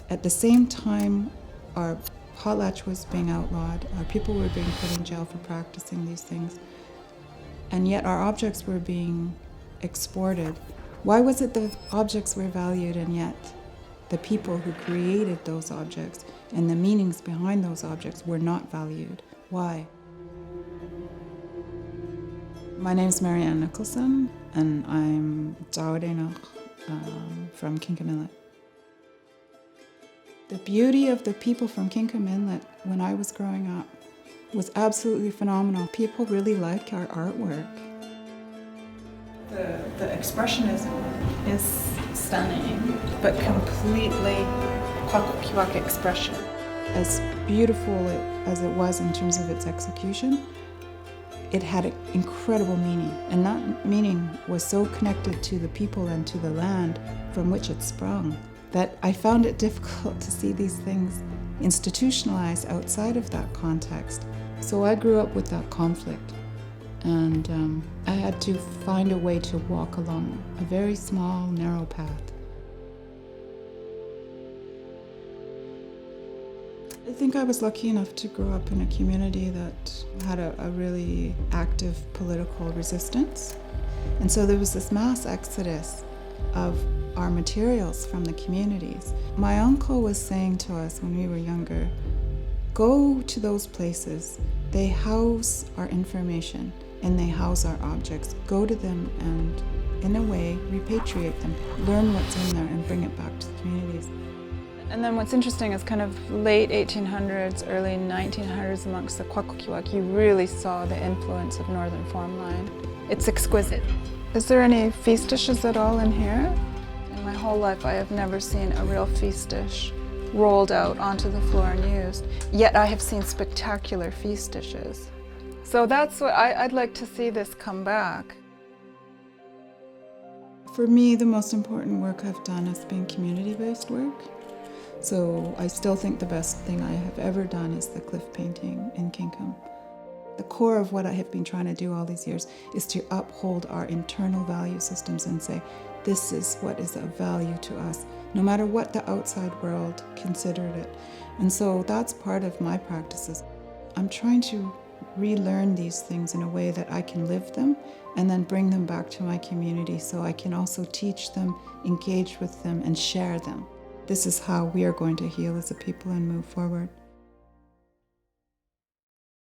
At the same time, our potlatch was being outlawed, our people were being put in jail for practicing these things, and yet our objects were being exported. Why was it the objects were valued and yet the people who created those objects and the meanings behind those objects were not valued? Why? My name is Marianne Nicolson, and I'm Dzawada'enuxw from Kinkum Inlet. The beauty of the people from Kinkum Inlet when I was growing up was absolutely phenomenal. People really liked our artwork. The expressionism is stunning, but completely Kwakwaka'wakw expression. As beautiful as it was in terms of its execution, it had an incredible meaning, and that meaning was so connected to the people and to the land from which it sprung that I found it difficult to see these things institutionalized outside of that context. So I grew up with that conflict, and I had to find a way to walk along a very small, narrow path. I think I was lucky enough to grow up in a community that had a really active political resistance. And so there was this mass exodus of our materials from the communities. My uncle was saying to us when we were younger, go to those places. They house our information and they house our objects. Go to them and, in a way, repatriate them. Learn what's in there and bring it back to the communities. And then what's interesting is kind of late 1800s, early 1900s amongst the Kwakwaka'wakw, you really saw the influence of Northern Formline. It's exquisite. Is there any feast dishes at all in here? In my whole life, I have never seen a real feast dish rolled out onto the floor and used. Yet I have seen spectacular feast dishes. So that's what I'd like to see this come back. For me, the most important work I've done has been community-based work. So I still think the best thing I have ever done is the cliff painting in Kinkum. The core of what I have been trying to do all these years is to uphold our internal value systems and say, this is what is of value to us, no matter what the outside world considered it. And so that's part of my practices. I'm trying to relearn these things in a way that I can live them and then bring them back to my community so I can also teach them, engage with them, and share them. This is how we are going to heal as a people and move forward.